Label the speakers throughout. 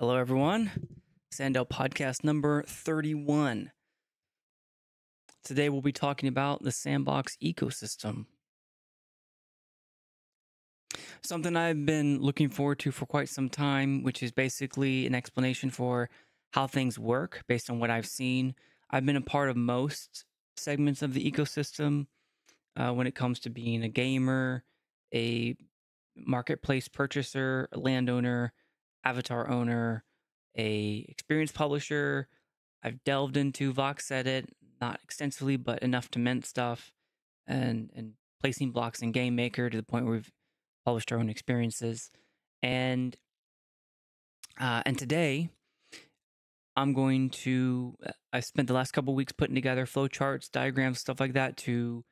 Speaker 1: Hello, everyone. SandDAO podcast number 31. Today, we'll be talking about the Sandbox ecosystem. Something I've been looking forward to for quite some time, which is basically an explanation for how things work based on what I've seen. I've been a part of most segments of the ecosystem when it comes to being a gamer, a marketplace purchaser, a landowner, avatar owner, a experienced publisher. I've delved into VoxEdit, not extensively, but enough to mint stuff, and placing blocks in GameMaker to the point where we've published our own experiences. And today, I'm going to. I spent the last couple weeks putting together flowcharts, diagrams, stuff like that to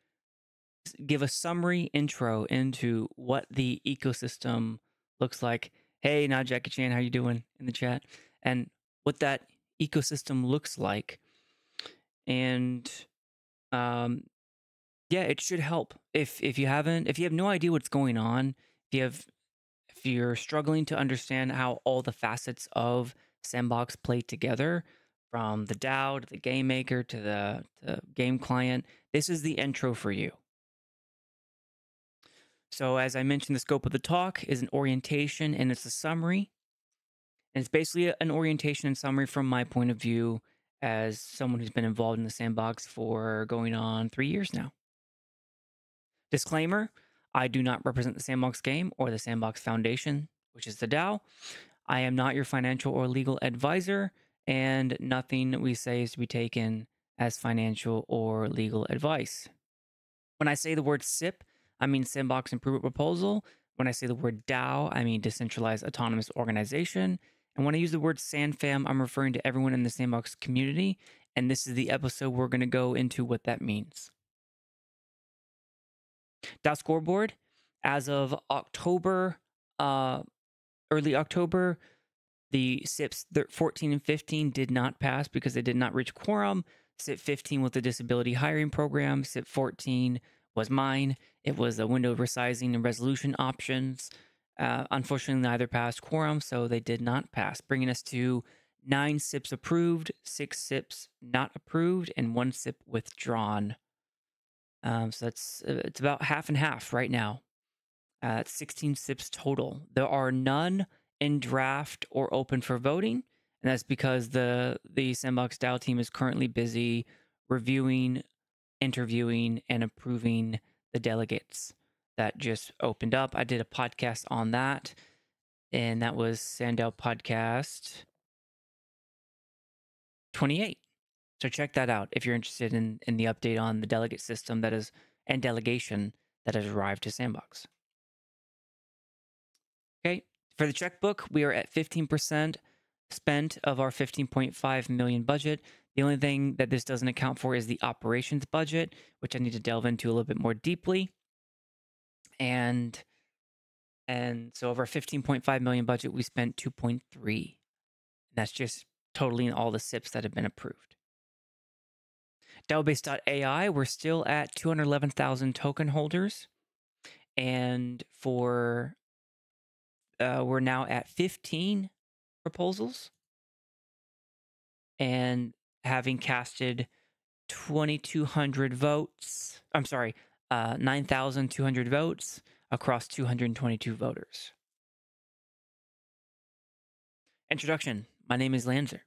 Speaker 1: give a summary intro into what the ecosystem looks like. Hey, now Jackie Chan, how you doing in the chat? And what that ecosystem looks like. And yeah, it should help. If you have no idea what's going on, if you're struggling to understand how all the facets of Sandbox play together, from the DAO to the GameMaker to the game client, this is the intro for you. So as I mentioned, the scope of the talk is an orientation and it's a summary. And it's basically an orientation and summary from my point of view as someone who's been involved in the sandbox for going on 3 years now. Disclaimer, I do not represent the Sandbox Game or the Sandbox Foundation, which is the DAO. I am not your financial or legal advisor, and nothing we say is to be taken as financial or legal advice. When I say the word SIP, I mean Sandbox Improvement Proposal. When I say the word DAO, I mean Decentralized Autonomous Organization. And when I use the word SandFam, I'm referring to everyone in the Sandbox community. And this is the episode we're going to go into what that means. DAO scoreboard, as of October, early October, the SIPs 14 and 15 did not pass because they did not reach quorum. SIP 15 was the disability hiring program. SIP 14 was mine. It was a window resizing and resolution options. Unfortunately, neither passed quorum, so they did not pass, bringing us to 9 SIPs approved, 6 SIPs not approved, and 1 SIP withdrawn. So it's about half and half right now. 16 SIPs total. There are none in draft or open for voting, and that's because the Sandbox DAO team is currently busy reviewing, interviewing, and approving the delegates that just opened up. I did a podcast on that, and that was SandDAO Podcast 28. So check that out if you're interested in the update on the delegate system that is and delegation that has arrived to Sandbox. Okay, for the checkbook, we are at 15% spent of our 15.5 million budget. The only thing that this doesn't account for is the operations budget, which I need to delve into a little bit more deeply. And so of our 15.5 million budget, we spent 2.3. That's just totaling all the SIPs that have been approved. DAObase.ai, we're still at 211,000 token holders. And we're now at 15 proposals and having casted 2,200 votes. I'm sorry, 9,200 votes across 222 voters. Introduction. My name is Lanzer.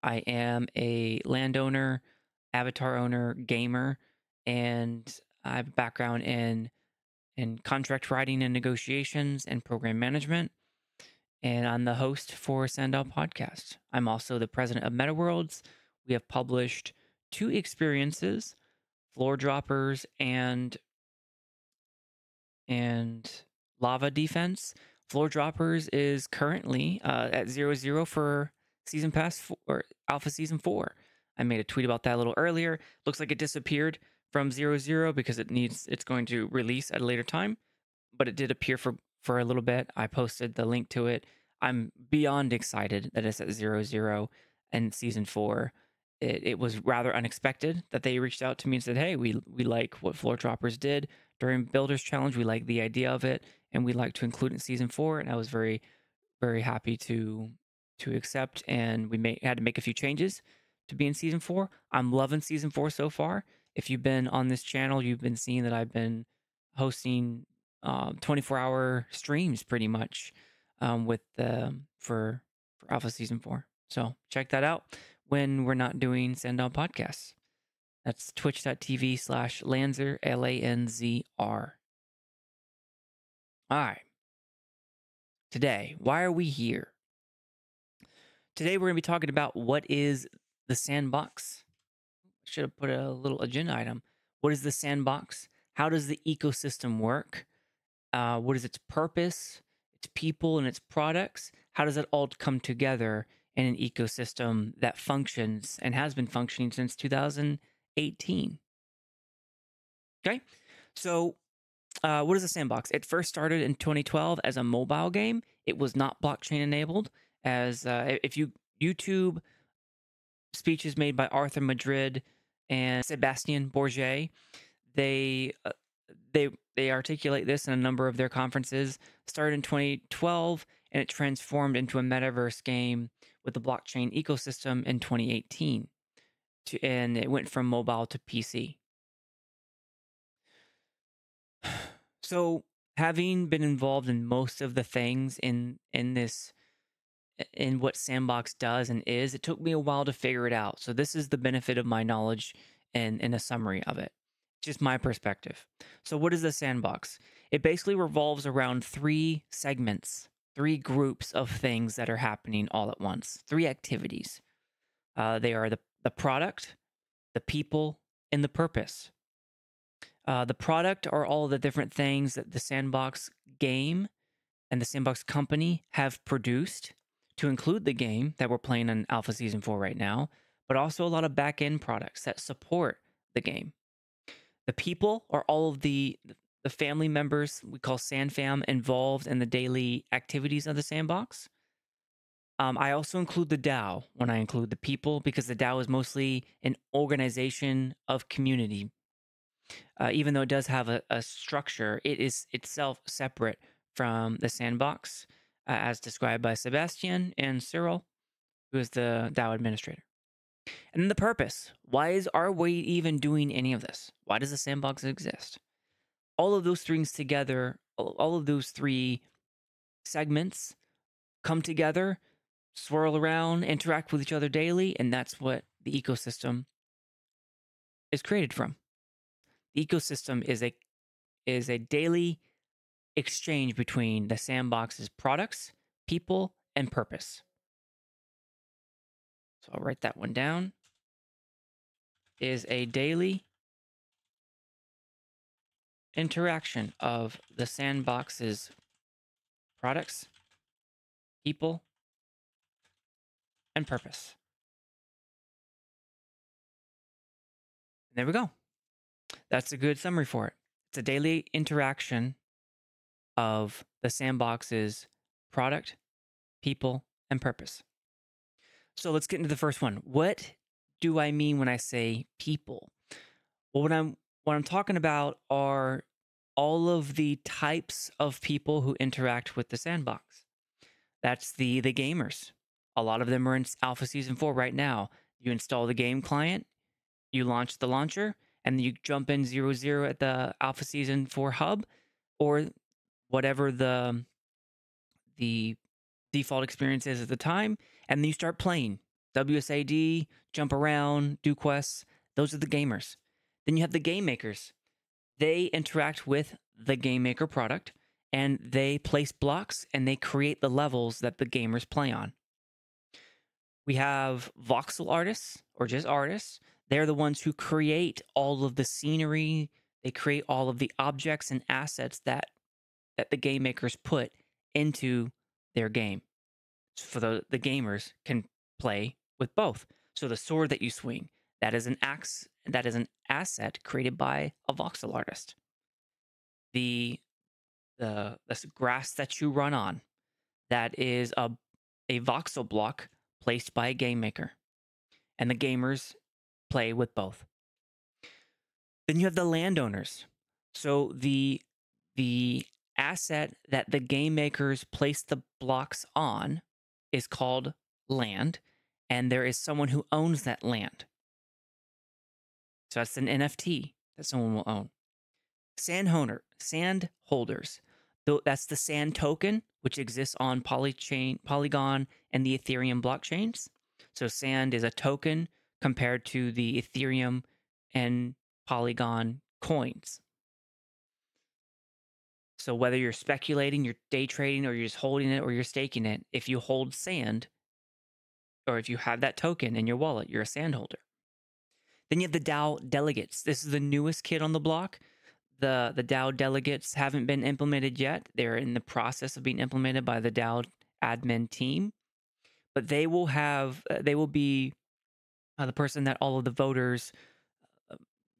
Speaker 1: I am a landowner, avatar owner, gamer, and I have a background in contract writing and negotiations and program management. And I'm the host for SandDAO Podcast. I'm also the president of MetaWorlds. We have published 2 experiences, Floor Droppers and Lava Defense. Floor Droppers is currently at 0-0 for Season Pass or Alpha Season 4. I made a tweet about that a little earlier. Looks like it disappeared from 0-0 because it's going to release at a later time, but it did appear for a little bit. I posted the link to it. I'm beyond excited that it's at 0-0 and Season 4. It was rather unexpected that they reached out to me and said, hey, we like what Floor Droppers did during Builders Challenge. We like the idea of it, and we'd like to include it in Season 4. And I was very, very happy to to accept, and we had to make a few changes to be in season 4. I'm loving season 4 so far. If you've been on this channel, you've been seeing that I've been hosting 24-hour streams pretty much for Alpha Season 4. So check that out when we're not doing SandDAO podcasts. That's twitch.tv/Lanzer, Lanzr. All right. Today, why are we here? Today, we're going to be talking about what is the sandbox. Should have put a little agenda item. What is the sandbox? How does the ecosystem work? What is its purpose, its people, and its products? How does it all come together in an ecosystem that functions and has been functioning since 2018? Okay, so what is a sandbox? It first started in 2012 as a mobile game. It was not blockchain enabled. As if you YouTube speeches made by Arthur Madrid and Sebastien Borget, they articulate this in a number of their conferences. Started in 2012, and it transformed into a metaverse game with the blockchain ecosystem in 2018, and it went from mobile to PC. So, having been involved in most of the things in what Sandbox does and is, it took me a while to figure it out. So this is the benefit of my knowledge and in a summary of it. Just my perspective. So what is the Sandbox? It basically revolves around 3 segments, 3 groups of things that are happening all at once, 3 activities. They are the product, the people, and the purpose. The product are all the different things that the Sandbox Game and the Sandbox Company have produced to include the game that we're playing in Alpha Season 4 right now, but also a lot of back-end products that support the game. The people are all of the family members we call SandFam involved in the daily activities of the Sandbox. I also include the DAO when I include the people, because the DAO is mostly an organization of community. Even though it does have a structure, it is itself separate from the Sandbox, as described by Sebastien and Cyril, who is the DAO administrator. And then the purpose. Why are we even doing any of this? Why does the Sandbox exist? All of those things together, all of those 3 segments come together, swirl around, interact with each other daily, and that's what the ecosystem is created from. The ecosystem is a daily exchange between the Sandbox's products, people, and purpose. So I'll write that one down. Is a daily interaction of the Sandbox's products, people, and purpose. And there we go. That's a good summary for it. It's a daily interaction of the Sandbox's product, people, and purpose. So let's get into the first one. What do I mean when I say people? Well, what I'm talking about are all of the types of people who interact with the Sandbox. That's the gamers. A lot of them are in Alpha Season 4 right now. You install the game client, you launch the launcher, and you jump in 0.0 at the Alpha Season 4 hub, or whatever the default experience is at the time, and then you start playing. WSAD, jump around, do quests. Those are the gamers. Then you have the GameMakers. They interact with the GameMaker product, and they place blocks, and they create the levels that the gamers play on. We have Voxel Artists, or just artists. They're the ones who create all of the scenery. They create all of the objects and assets that the game makers put into their game. So the gamers can play with both. So the sword that you swing, that is an asset created by a voxel artist. The grass that you run on, that is a voxel block placed by a game maker. And the gamers play with both. Then you have the landowners. So the asset that the game makers place the blocks on is called land, and there is someone who owns that land. So that's an NFT that someone will own. Sand holders. That's the sand token, which exists on Polygon, and the Ethereum blockchains. So sand is a token compared to the Ethereum and Polygon coins. So whether you're speculating, you're day trading, or you're just holding it, or you're staking it, if you hold sand, or if you have that token in your wallet, you're a sand holder. Then you have the DAO Delegates. This is the newest kid on the block. The DAO Delegates haven't been implemented yet. They're in the process of being implemented by the DAO admin team. But they will be the person that all of the voters,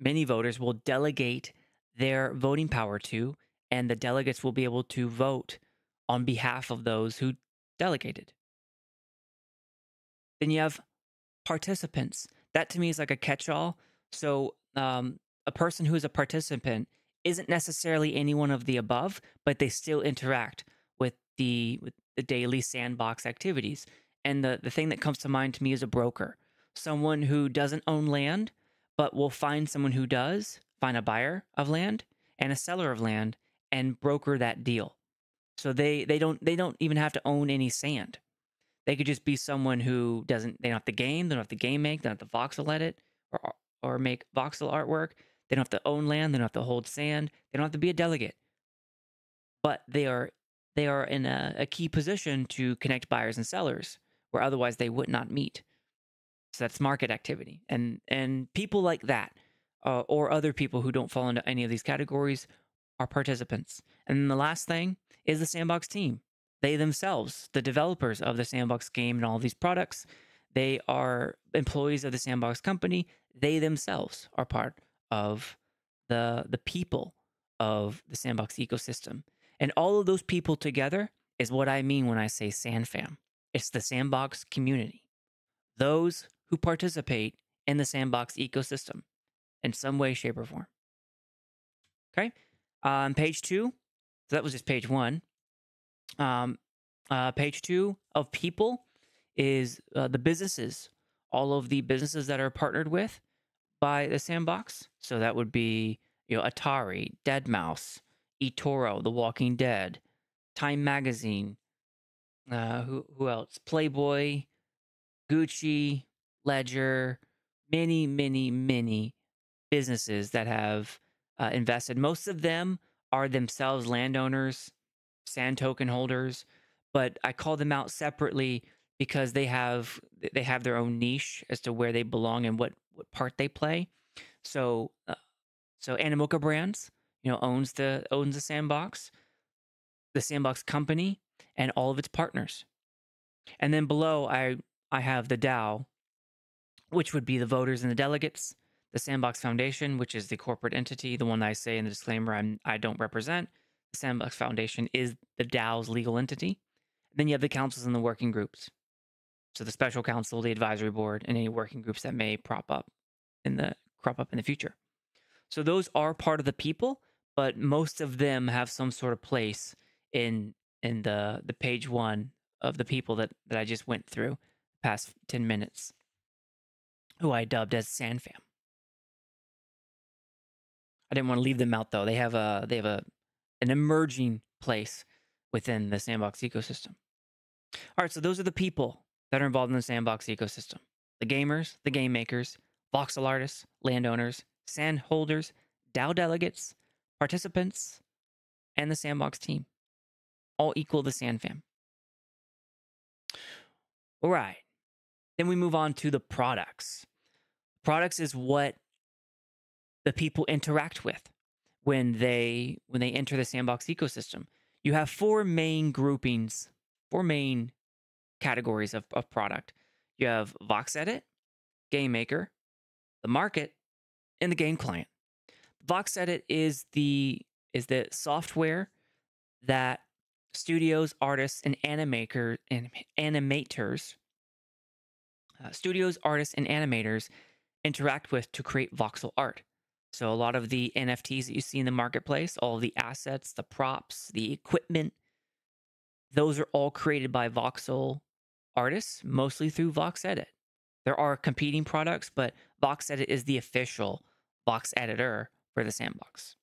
Speaker 1: many voters, will delegate their voting power to, and the delegates will be able to vote on behalf of those who delegated. Then you have participants. That to me is like a catch-all. So a person who is a participant isn't necessarily any one of the above, but they still interact with the daily sandbox activities. And the thing that comes to mind to me is a broker, someone who doesn't own land, but will find someone who does, find a buyer of land and a seller of land, and broker that deal. So they don't even have to own any sand. They could just be someone who they don't have to game, they don't have to game make, they don't have to voxel edit or make voxel artwork. They don't have to own land, they don't have to hold sand, they don't have to be a delegate. But they are in a key position to connect buyers and sellers where otherwise they would not meet. So that's market activity. And people like that, or other people who don't fall into any of these categories, are participants. And then the last thing is the Sandbox team. They themselves, the developers of the Sandbox game and all of these products, they are employees of the Sandbox company. They themselves are part of the people of the Sandbox ecosystem. And all of those people together is what I mean when I say SandFam. It's the Sandbox community. Those who participate in the Sandbox ecosystem in some way, shape, or form. Okay? Page 2, so that was just page 1. Page 2 of people is the businesses, all of the businesses that are partnered with by the Sandbox. So that would be, Atari, Deadmau5, eToro, The Walking Dead, Time Magazine, who else? Playboy, Gucci, Ledger, many, many, many businesses that have invested. Most of them are themselves landowners, sand token holders, but I call them out separately because they have their own niche as to where they belong and what part they play. So Animoca Brands, owns the Sandbox, the Sandbox company, and all of its partners. And then below, I have the DAO, which would be the voters and the delegates, the Sandbox Foundation, which is the corporate entity, the one that I say in the disclaimer I don't represent. The Sandbox Foundation is the DAO's legal entity. Then you have the councils and the working groups. So the special council, the advisory board, and any working groups that may crop up in the future. So those are part of the people, but most of them have some sort of place in the page 1 of the people that I just went through the past 10 minutes, who I dubbed as SandFam. I didn't want to leave them out though. They have an emerging place within the Sandbox ecosystem. All right, so those are the people that are involved in the Sandbox ecosystem: the gamers, the game makers, voxel artists, landowners, sand holders, DAO delegates, participants, and the Sandbox team. All equal the SandFam. All right. Then we move on to the products. Products is what the people interact with when they enter the Sandbox ecosystem. You have 4 main groupings, 4 main categories of product. You have VoxEdit, GameMaker, the market, and the game client. VoxEdit is the software that studios, artists, and animators, interact with to create voxel art. So a lot of the NFTs that you see in the marketplace, all of the assets, the props, the equipment, those are all created by voxel artists mostly through VoxEdit. There are competing products, but VoxEdit is the official Vox editor for the Sandbox.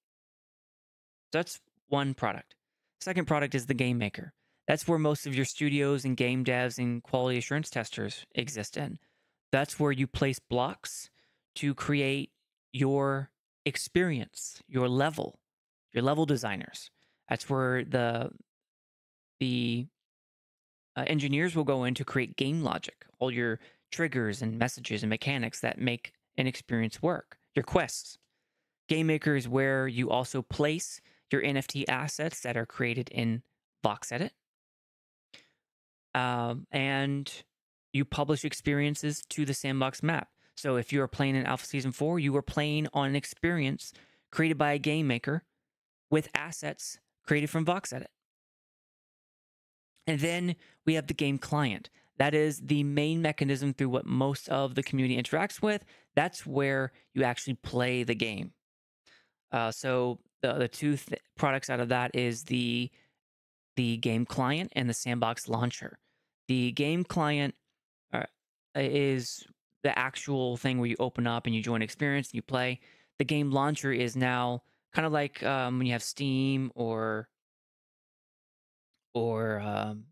Speaker 1: So that's one product. Second product is the GameMaker. That's where most of your studios and game devs and quality assurance testers exist in. That's where you place blocks to create your experience, your level designers. That's where the engineers will go in to create game logic, all your triggers and messages and mechanics that make an experience work, your quests. GameMaker is where you also place your NFT assets that are created in VoxEdit. And you publish experiences to the Sandbox map. So if you are playing in Alpha Season 4, you are playing on an experience created by a GameMaker with assets created from VoxEdit. And then we have the game client. That is the main mechanism through what most of the community interacts with. That's where you actually play the game. So the two products out of that is the game client and the Sandbox launcher. The game client is the actual thing where you open up and you join experience and you play. The game launcher is now kind of like when you have Steam or it's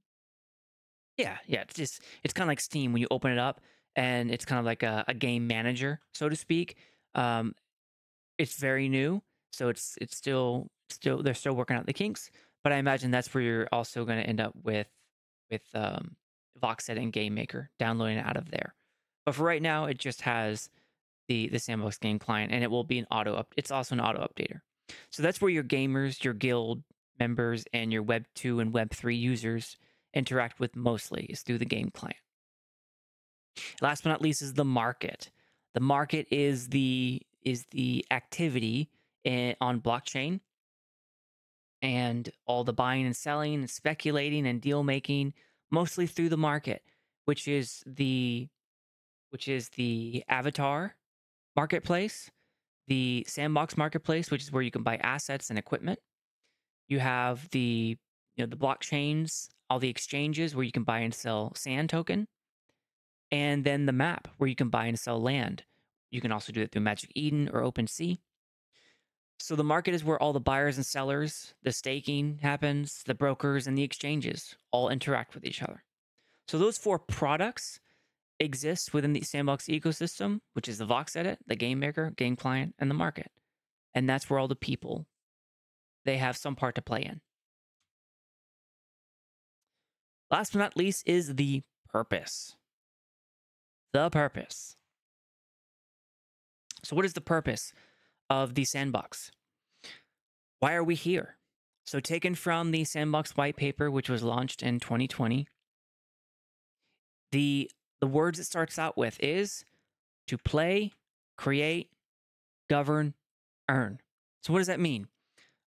Speaker 1: kind of like Steam when you open it up, and it's kind of like a game manager, so to speak. It's very new, so it's still they're still working out the kinks, but I imagine that's where you're also going to end up with VoxEdit and GameMaker, downloading it out of there. But for right now, it just has the Sandbox game client, and it will be an it's also an auto updater. So that's where your gamers, your guild members, and your Web 2 and Web 3 users interact with mostly, is through the game client. Last but not least is the market. The market is the activity on blockchain, and all the buying and selling and speculating and deal making mostly through the market, which is the avatar marketplace, the Sandbox marketplace, which is where you can buy assets and equipment. You have the blockchains, all the exchanges where you can buy and sell sand token, and then the map where you can buy and sell land. You can also do it through Magic Eden or OpenSea. So the market is where all the buyers and sellers, the staking happens, the brokers and the exchanges all interact with each other. So those four products exist within the Sandbox ecosystem, which is the VoxEdit, the GameMaker, game client, and the market. And that's where all the people, they have some part to play in. Last but not least is the purpose. The purpose. So what is the purpose of the Sandbox? Why are we here? So taken from the Sandbox Whitepaper, which was launched in 2020, the words it starts out with is to play, create, govern, earn. So what does that mean?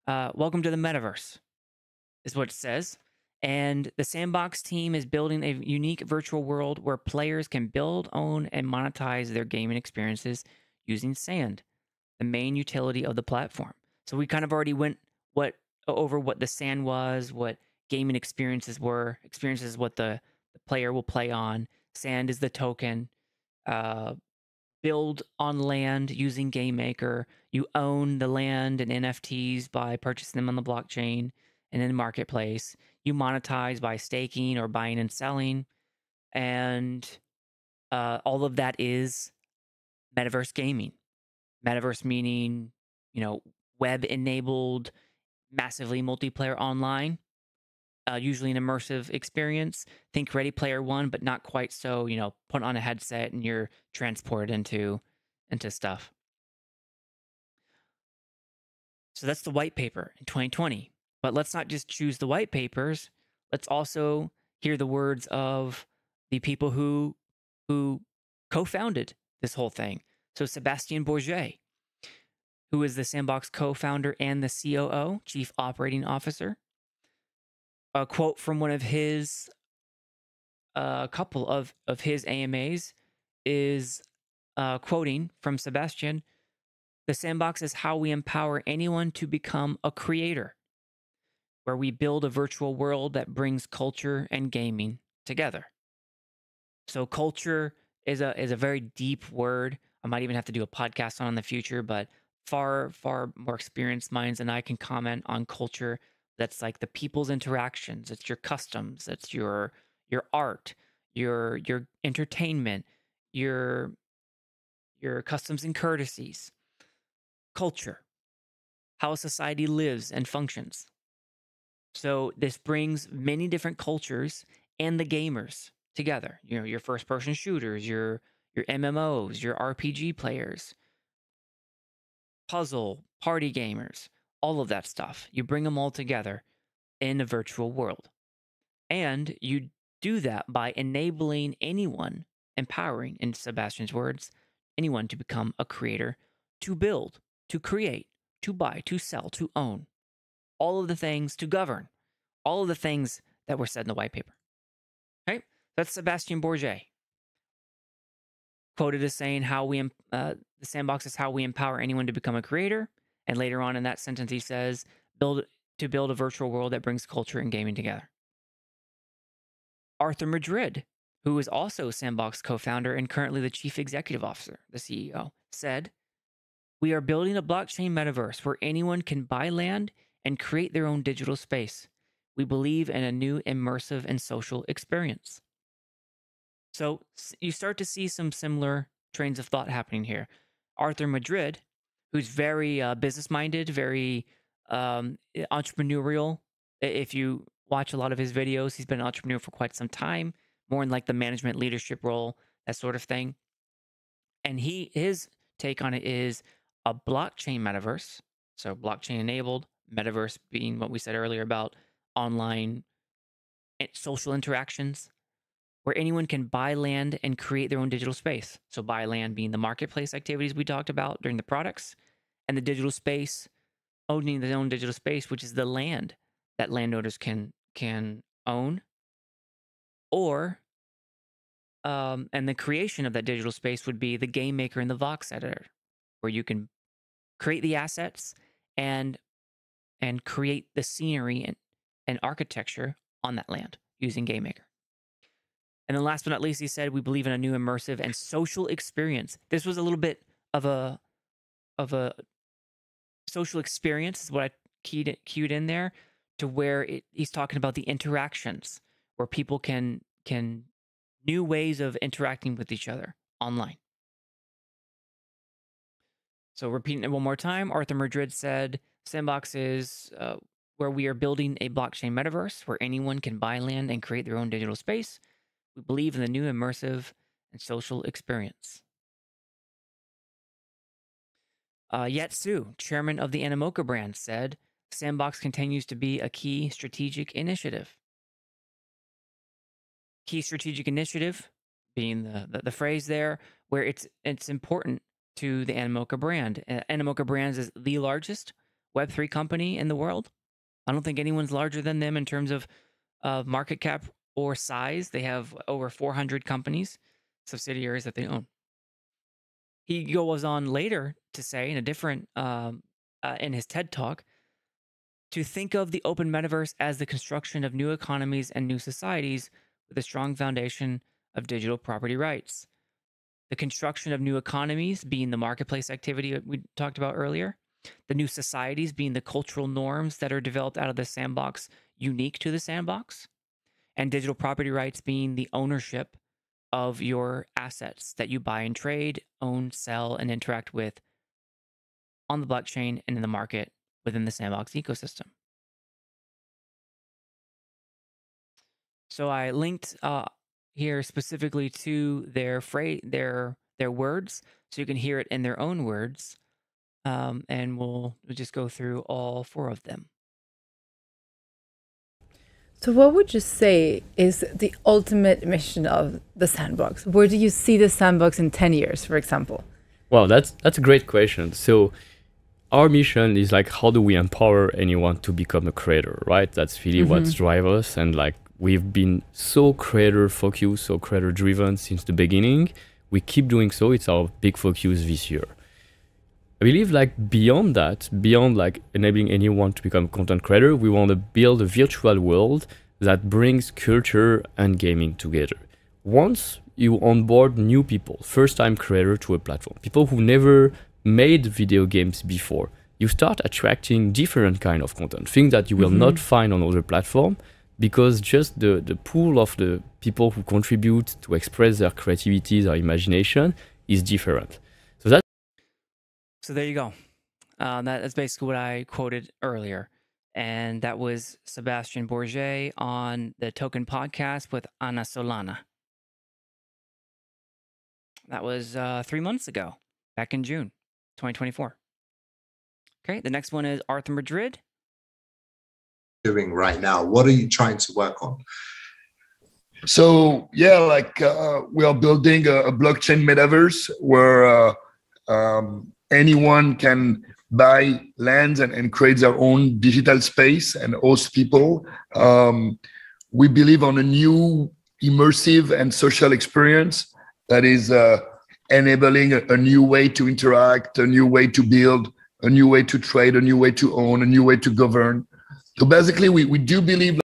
Speaker 1: Welcome to the metaverse, is what it says. And the Sandbox team is building a unique virtual world where players can build, own, and monetize their gaming experiences using Sand, the main utility of the platform. So we kind of already went over what the Sand was, what gaming experiences were. Experiences is what the player will play on. Sand is the token. Build on land using GameMaker. You own the land and NFTs by purchasing them on the blockchain and in the marketplace. You monetize by staking or buying and selling. And all of that is metaverse gaming. Metaverse meaning, web-enabled, massively multiplayer online. Usually an immersive experience. Think Ready Player One, but not quite so, put on a headset and you're transported into stuff. So that's the white paper in 2020. But let's not just choose the white papers. Let's also hear the words of the people who co-founded this whole thing. So Sebastien Borget, who is the Sandbox co-founder and the COO, Chief Operating Officer. A quote from one of his, couple of his AMAs is quoting from Sebastien, "The Sandbox is how we empower anyone to become a creator, where we build a virtual world that brings culture and gaming together." So culture is a very deep word. I might even have to do a podcast on in the future, but far more experienced minds than I can comment on culture. That's like the people's interactions. It's your customs. It's your art, your entertainment, your customs and courtesies. Culture, how a society lives and functions. So this brings many different cultures and the gamers together. You know, your first person shooters, your MMOs, your RPG players, puzzle, party gamers, all of that stuff. You bring them all together in a virtual world. And you do that by enabling anyone, empowering, in Sebastian's words, anyone to become a creator, to build, to create, to buy, to sell, to own. All of the things to govern. All of the things that were said in the white paper. Okay? That's Sebastien Borget. Quoted as saying how the sandbox is how we empower anyone to become a creator. And later on in that sentence, he says, build a virtual world that brings culture and gaming together. Arthur Madrid, who is also Sandbox co-founder and currently the chief executive officer, the CEO, said, "We are building a blockchain metaverse where anyone can buy land and create their own digital space. We believe in a new immersive and social experience." So you start to see some similar trains of thought happening here. Arthur Madrid, who's very business-minded, very entrepreneurial. If you watch a lot of his videos, he's been an entrepreneur for quite some time, more in like the management leadership role, that sort of thing. And his take on it is a blockchain metaverse. So blockchain enabled, metaverse being what we said earlier about online social interactions, where anyone can buy land and create their own digital space. So buy land being the marketplace activities we talked about during the products, and the digital space, owning their own digital space, which is the land that landowners can own, or and the creation of that digital space would be the GameMaker and the Vox editor, where you can create the assets and create the scenery and architecture on that land using GameMaker. And then last but not least, he said, "We believe in a new immersive and social experience." This was a little bit of a social experience, is what I cued in there, to where he's talking about the interactions, where people can new ways of interacting with each other online. So repeating it one more time, Arthur Madrid said, "Sandbox is where we are building a blockchain metaverse where anyone can buy land and create their own digital space. We believe in the new immersive and social experience." Yat Siu, chairman of the Animoca brand, said, "Sandbox continues to be a key strategic initiative." Key strategic initiative being the phrase there, where it's important to the Animoca brand. Animoca Brands is the largest Web3 company in the world. I don't think anyone's larger than them in terms of market cap or size. They have over 400 companies, subsidiaries that they own. He goes on later to say in a different, in his TED Talk, to think of the open metaverse as the construction of new economies and new societies with a strong foundation of digital property rights. The construction of new economies being the marketplace activity that we talked about earlier. The new societies being the cultural norms that are developed out of the sandbox, unique to the sandbox. And digital property rights being the ownership of your assets that you buy and trade, own, sell, and interact with on the blockchain and in the market within the Sandbox ecosystem. So I linked here specifically to their words, so you can hear it in their own words, and we'll just go through all four of them.
Speaker 2: So what would you say is the ultimate mission of the sandbox? Where do you see the sandbox in 10 years, for example?
Speaker 3: Well, that's a great question. So our mission is like, how do we empower anyone to become a creator, right? That's really what's drives us. And like, we've been so creator focused, so creator driven since the beginning. We keep doing so. It's our big focus this year. I believe like beyond that, beyond like enabling anyone to become a content creator, we want to build a virtual world that brings culture and gaming together. once you onboard new people, first-time creator to a platform, people who never made video games before, you start attracting different kind of content, things that you will not find on other platforms, because just the pool of the people who contribute to express their creativity, their imagination is different.
Speaker 1: So there you go. That's basically what I quoted earlier. And that was Sebastien Borget on the Token podcast with Ana Solana. That was 3 months ago, back in June 2024. Okay, the next one is Arthur Madrid.
Speaker 4: Doing right now? What are you trying to work on?
Speaker 5: So yeah, like we are building a blockchain metaverse where anyone can buy lands and create their own digital space and host people. We believe on a new immersive and social experience that is enabling a new way to interact, a new way to build, a new way to trade, a new way to own, a new way to govern. So basically, we do believe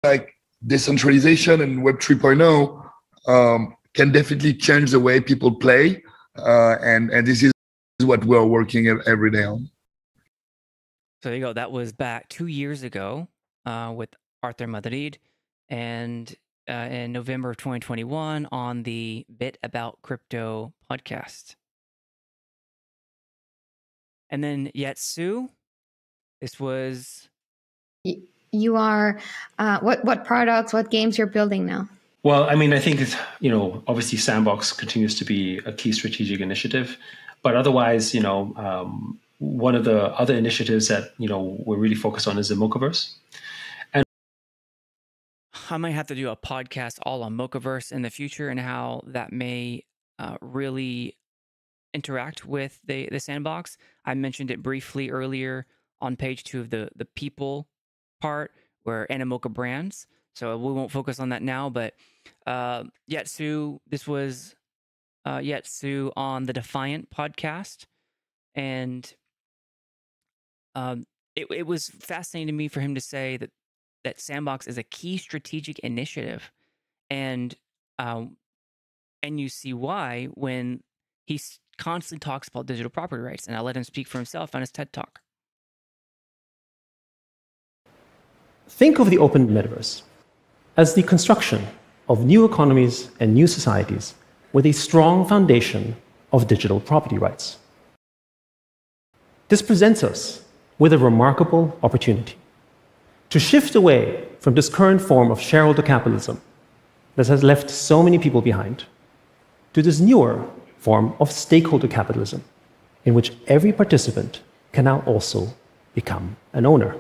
Speaker 5: like decentralization and Web 3.0 can definitely change the way people play. And this is what we're working every day on.
Speaker 1: So there you go. That was back 2 years ago with Arthur Madrid, and in November of 2021 on the Bit About Crypto podcast. And then Yat Siu, this was...
Speaker 6: You are, what products, what games you're building now?
Speaker 7: Well, I mean, I think, obviously Sandbox continues to be a key strategic initiative, but otherwise, one of the other initiatives that, we're really focused on is the Mochaverse. And
Speaker 1: I might have to do a podcast all on Mochaverse in the future and how that may really interact with the Sandbox. I mentioned it briefly earlier on page 2 of the people part where Animoca brands. So we won't focus on that now, but Yat Siu, this was Yat Siu on the Defiant podcast. And it was fascinating to me for him to say that Sandbox is a key strategic initiative. And you see why when he constantly talks about digital property rights. And I'll let him speak for himself on his TED Talk.
Speaker 8: Think of the open metaverse as the construction of new economies and new societies with a strong foundation of digital property rights. This presents us with a remarkable opportunity to shift away from this current form of shareholder capitalism that has left so many people behind to this newer form of stakeholder capitalism in which every participant can now also become an owner.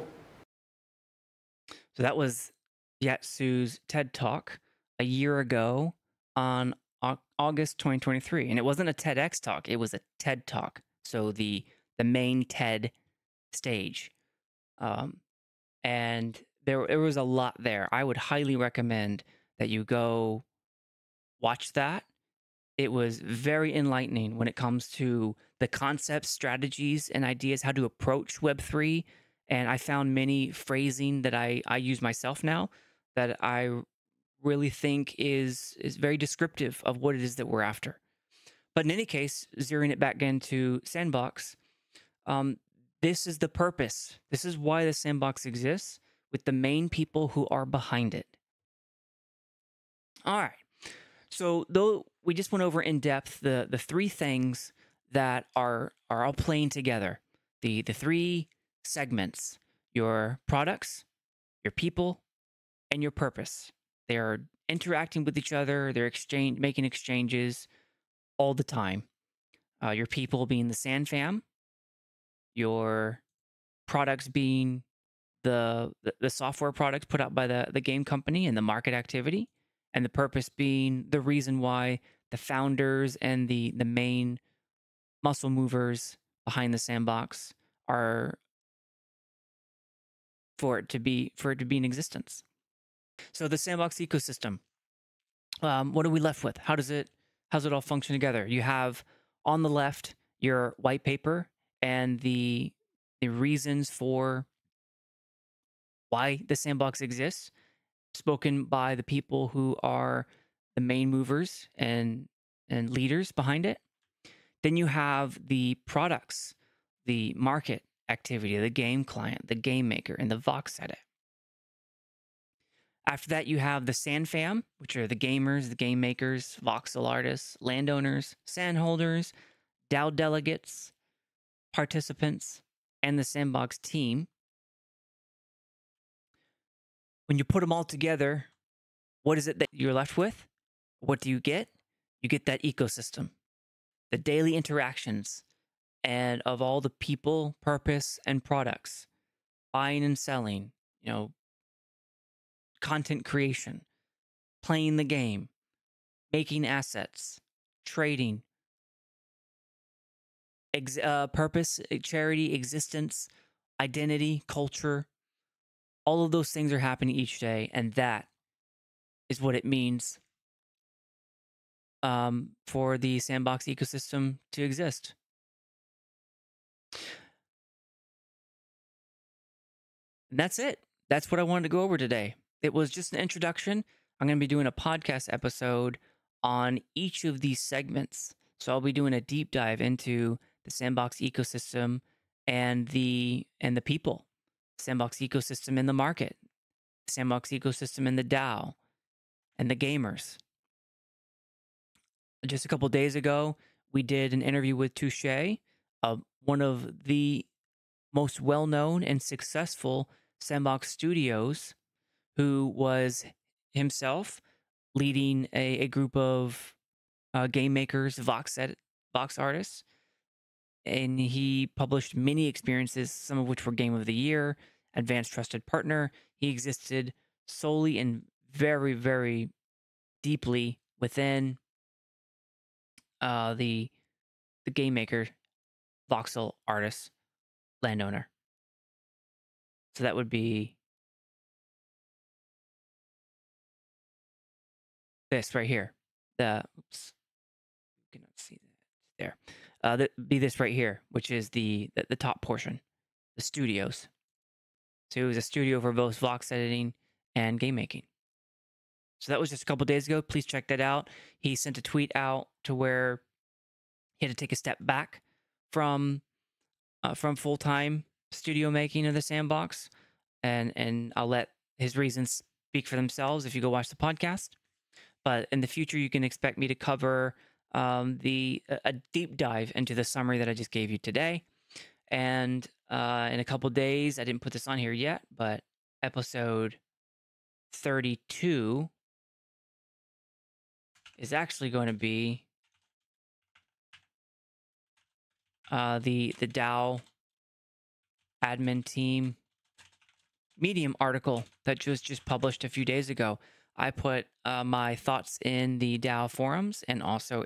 Speaker 1: So that was Yat Siu's TED Talk a year ago on August 2023. And it wasn't a TEDx talk, it was a TED Talk. So the main TED stage. And there was a lot there. I would highly recommend that you go watch that. It was very enlightening when it comes to the concepts, strategies, and ideas, how to approach Web3. And I found many phrasing that I use myself now that I really think is very descriptive of what it is that we're after. But in any case, zeroing it back into Sandbox, this is the purpose. This is why the Sandbox exists, with the main people who are behind it. All right. So though we just went over in depth the 3 things that are all playing together, the 3 segments: your products, your people, and your purpose. They are interacting with each other. They're making exchanges all the time. Your people being the SandFam, your products being the software products put out by the game company and the market activity, and the purpose being the reason why the founders and the main muscle movers behind the Sandbox are for it to be in existence. So the Sandbox ecosystem, what are we left with? How's it all function together? You have on the left your white paper and the reasons for why the Sandbox exists, spoken by the people who are the main movers and leaders behind it. Then you have the products, the market activity, the game client, the GameMaker, and the VoxEdit. After that, you have the SandFam, which are the gamers, the game makers, voxel artists, landowners, sand holders, DAO delegates, participants, and the Sandbox team. When you put them all together, what is it that you're left with? What do you get? You get that ecosystem, the daily interactions, and of all the people, purpose, and products, buying and selling, content creation, playing the game, making assets, trading, purpose, charity, existence, identity, culture. All of those things are happening each day, and that is what it means for the Sandbox ecosystem to exist. And that's it. That's what I wanted to go over today. It was just an introduction. I'm going to be doing a podcast episode on each of these segments. So I'll be doing a deep dive into the Sandbox ecosystem and the people, Sandbox ecosystem in the market, Sandbox ecosystem in the DAO, and the gamers. Just a couple days ago, we did an interview with Touche, one of the most well-known and successful Sandbox studios, who was himself leading a group of game makers, Vox artists, and he published many experiences, some of which were Game of the Year, Advanced Trusted Partner. He existed solely and very, very deeply within the game maker, Voxel Artists, landowner. So that would be this right here. Oops, you cannot see that there. That be this right here, which is the top portion, the studios. So it was a studio for both Vox editing and game making. So that was just a couple days ago. Please check that out. He sent a tweet out to where he had to take a step back from full-time studio making of the Sandbox, and I'll let his reasons speak for themselves if you go watch the podcast. But in the future, you can expect me to cover a deep dive into the summary that I just gave you today. And in a couple days, I didn't put this on here yet, but episode 32 is actually going to be the DAO admin team Medium article that was just published a few days ago. I put my thoughts in the DAO forums and also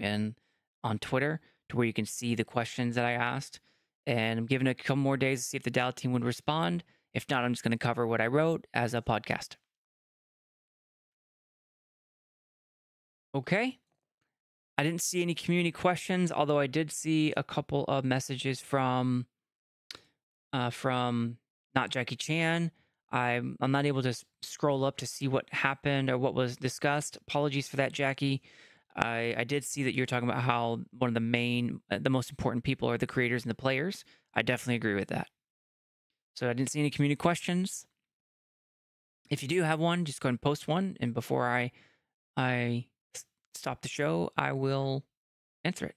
Speaker 1: on Twitter, to where you can see the questions that I asked. And I'm giving it a couple more days to see if the DAO team would respond. If not, I'm just going to cover what I wrote as a podcast. Okay. I didn't see any community questions, although I did see a couple of messages from Not Jackie Chan. I'm not able to scroll up to see what happened or what was discussed. Apologies for that, Jackie. I did see that you're talking about how one of the most important people are the creators and the players. I definitely agree with that. So I didn't see any community questions. If you do have one, just go ahead and post one. And before I stop the show, I will answer it.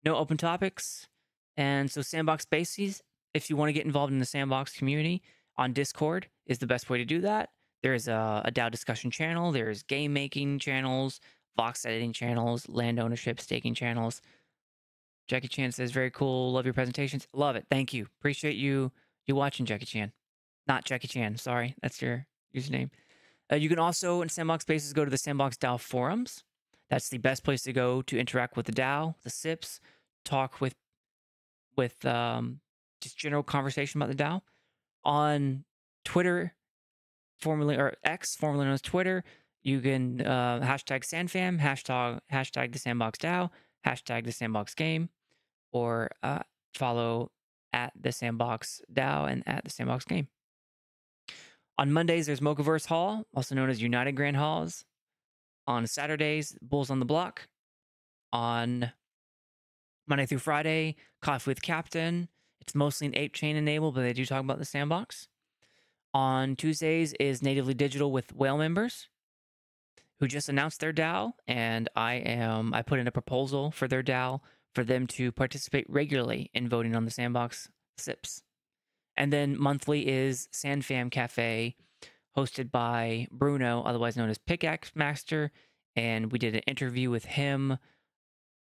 Speaker 1: No open topics. And so Sandbox Spaces, if you want to get involved in the Sandbox community, on Discord is the best way to do that. There is a DAO discussion channel. There's game making channels, Vox editing channels, land ownership, staking channels. Jackie Chan says, very cool. Love your presentations. Love it. Thank you. Appreciate you watching, Jackie Chan. Not Jackie Chan. Sorry. That's your username. You can also, in Sandbox Spaces, go to the Sandbox DAO forums. That's the best place to go to interact with the DAO, the SIPs, talk with just general conversation about the DAO. On Twitter, or X, formerly known as Twitter, you can hashtag SandFam, hashtag the Sandbox DAO, hashtag the Sandbox Game, or follow at the Sandbox DAO and at the Sandbox Game. On Mondays, there's Mochaverse Hall, also known as United Grand Halls. On Saturdays, Bulls on the Block. On Monday through Friday, Coffee with Captain. It's mostly an ape chain enabled, but they do talk about the sandbox. On Tuesdays is Natively Digital with Whale members, who just announced their DAO, and I put in a proposal for their DAO for them to participate regularly in voting on the sandbox SIPs. And then monthly is SandFam Cafe, hosted by Bruno, otherwise known as Pickaxe Master, and we did an interview with him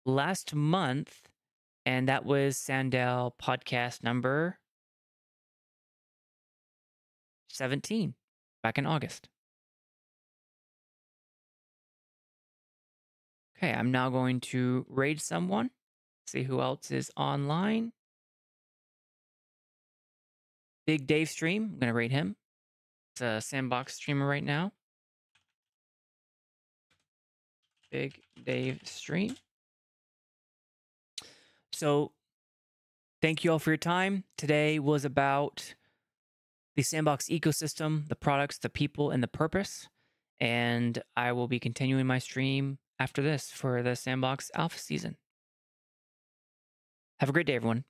Speaker 1: last month, and that was SandDAO podcast number 17, back in August. Okay, I'm now going to raid someone, see who else is online. Big Dave Stream, I'm going to raid him. It's a Sandbox streamer right now. Big Dave Stream. So, thank you all for your time. Today was about the Sandbox ecosystem, the products, the people, and the purpose. And I will be continuing my stream after this for the Sandbox Alpha season. Have a great day, everyone.